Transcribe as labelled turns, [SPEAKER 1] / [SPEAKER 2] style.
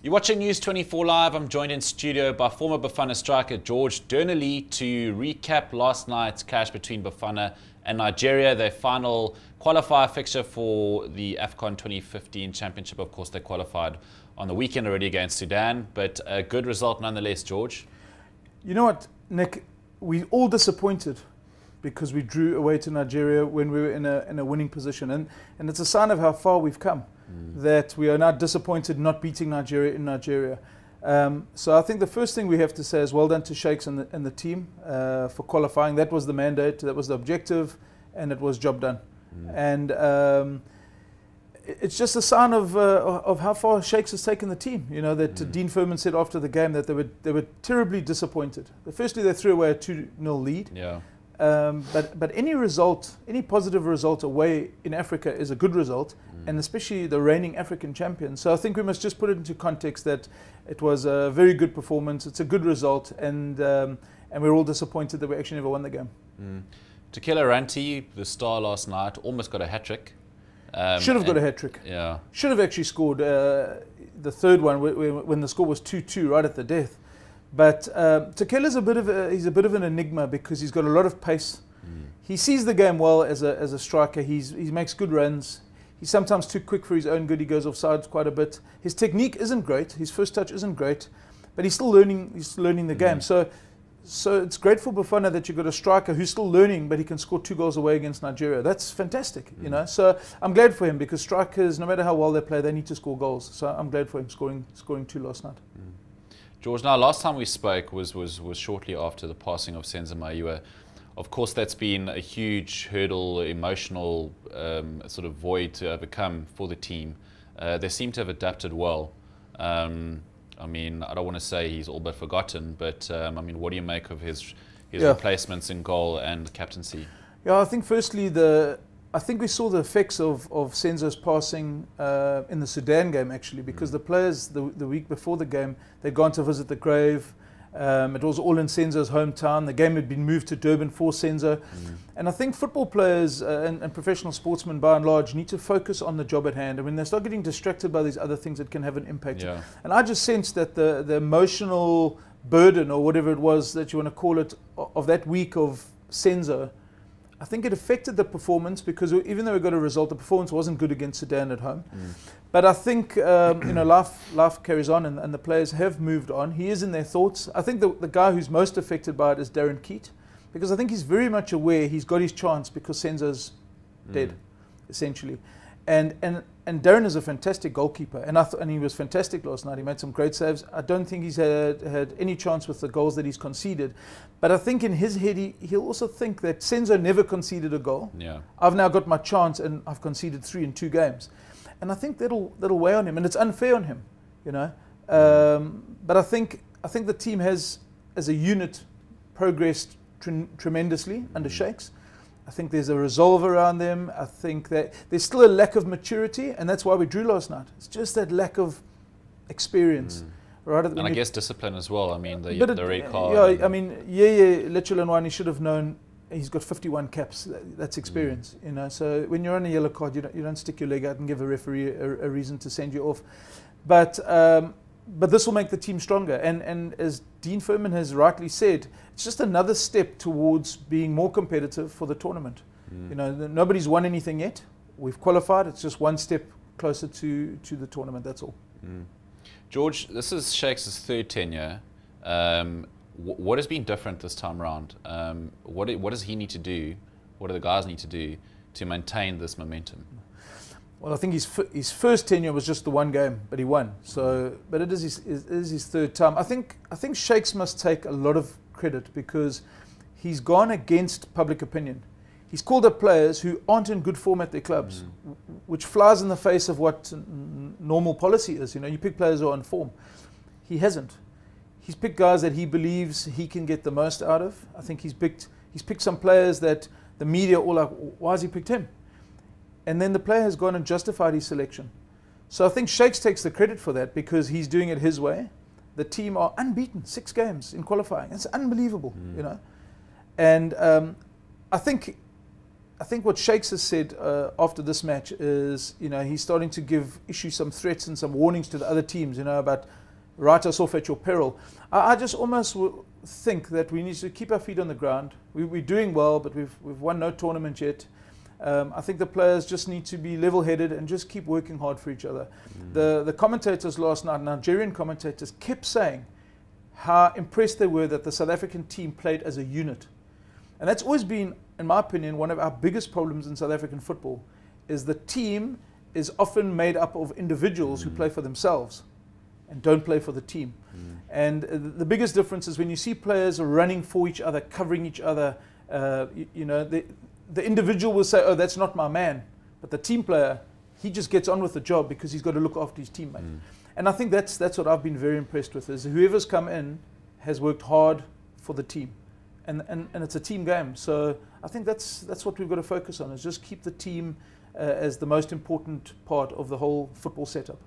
[SPEAKER 1] You're watching News 24 Live. I'm joined in studio by former Bafana striker George Durnelly to recap last night's clash between Bafana and Nigeria, their final qualifier fixture for the AFCON 2015 Championship. Of course, they qualified on the weekend already against Sudan, but a good result nonetheless, George.
[SPEAKER 2] You know what, Nick? We're all disappointed because we drew away to Nigeria when we were in a winning position. And it's a sign of how far we've come, that we are now disappointed not beating Nigeria in Nigeria. So I think the first thing we have to say is well done to Shakes and the team for qualifying. That was the mandate, that was the objective, and it was job done. And it's just a sign of how far Shakes has taken the team. You know, that Dean Furman said after the game that they were terribly disappointed. Firstly, they threw away a 2-0 lead.
[SPEAKER 1] Yeah.
[SPEAKER 2] But any result, any positive result away in Africa is a good result, and especially the reigning African champion. So I think we must just put it into context that it was a very good performance. It's a good result, and we're all disappointed that we actually never won the game.
[SPEAKER 1] Tequila Ranti, the star last night, almost got a hat-trick.
[SPEAKER 2] Should have got a hat-trick.
[SPEAKER 1] Yeah.
[SPEAKER 2] Should have actually scored the third one when the score was 2-2 right at the death. But Tequela's he's a bit of an enigma because he's got a lot of pace. He sees the game well as a striker. He makes good runs. He's sometimes too quick for his own good. He goes offside quite a bit. His technique isn't great. His first touch isn't great, but he's still learning. He's learning the game. So it's great for Bafana that you've got a striker who's still learning, but he can score 2 goals away against Nigeria. That's fantastic, you know. So I'm glad for him because strikers, no matter how well they play, they need to score goals. So I'm glad for him scoring 2 last night.
[SPEAKER 1] George, now last time we spoke was shortly after the passing of Senzo Mayiwa. Of course, that's been a huge hurdle, emotional sort of void to overcome for the team. They seem to have adapted well. I mean, I don't want to say he's all but forgotten, but I mean, what do you make of his replacements in goal and captaincy? Yeah,
[SPEAKER 2] I think firstly I think we saw the effects of Senzo's passing in the Sudan game actually, because the players the week before the game, they'd gone to visit the grave. It was all in Senzo's hometown. The game had been moved to Durban for Senzo. And I think football players and professional sportsmen by and large need to focus on the job at hand. I mean, they start getting distracted by these other things that can have an impact.
[SPEAKER 1] Yeah.
[SPEAKER 2] And I just sensed that the emotional burden, or whatever it was that you want to call it, of that week of Senzo, I think it affected the performance because even though we got a result, the performance wasn't good against Sudan at home. But I think you know, life carries on, and the players have moved on. He is in their thoughts. I think the guy who's most affected by it is Darren Keat, because I think he's very much aware he's got his chance because Senzo's dead, essentially. And Darren is a fantastic goalkeeper, and he was fantastic last night. He made some great saves. I don't think he's had any chance with the goals that he's conceded, but I think in his head he'll also think that Senzo never conceded a goal. Yeah. I've now got my chance, and I've conceded 3 in 2 games, and I think that'll weigh on him, and it's unfair on him, you know. But I think the team has, as a unit, progressed tremendously under Shakes. I think there's a resolve around them. I think that there's still a lack of maturity, and that's why we drew last night. It's just that lack of experience. Right?
[SPEAKER 1] And I guess discipline as well. I mean, the red card.
[SPEAKER 2] Yeah, I mean, Lechulanwani should have known he's got 51 caps. That's experience, you know. So when you're on a yellow card, you don't stick your leg out and give a referee a reason to send you off. But this will make the team stronger. And as Dean Furman has rightly said, it's just another step towards being more competitive for the tournament. You know, nobody's won anything yet. We've qualified. It's just one step closer to the tournament. That's all.
[SPEAKER 1] George, this is Shakes' 3rd tenure. What has been different this time around? What does he need to do? What do the guys need to do to maintain this momentum?
[SPEAKER 2] Well, I think his first tenure was just the one game, but he won. So, but it is his 3rd time. I think Shakes must take a lot of credit because he's gone against public opinion. He's called up players who aren't in good form at their clubs, which flies in the face of what normal policy is. You know, you pick players who are on form. He hasn't. He's picked guys that he believes he can get the most out of. I think he's picked some players that the media are all like, why has he picked him? And then the player has gone and justified his selection. So I think Shakes takes the credit for that because he's doing it his way. The team are unbeaten, 6 games in qualifying. It's unbelievable, you know. And I think I think what Shakes has said after this match is, he's starting to issue some threats and some warnings to the other teams, about write us off at your peril. I just almost think that we need to keep our feet on the ground. We're doing well, but we've won no tournament yet. I think the players just need to be level-headed and just keep working hard for each other. The commentators last night, Nigerian commentators, kept saying how impressed they were that the South African team played as a unit. And that's always been, in my opinion, one of our biggest problems in South African football, is the team is often made up of individuals who play for themselves and don't play for the team. And the biggest difference is when you see players running for each other, covering each other, the individual will say, oh, that's not my man. But the team player, he just gets on with the job because he's got to look after his teammate. And I think that's what I've been very impressed with, is whoever's come in has worked hard for the team. And it's a team game. So I think that's what we've got to focus on, is just keep the team as the most important part of the whole football setup.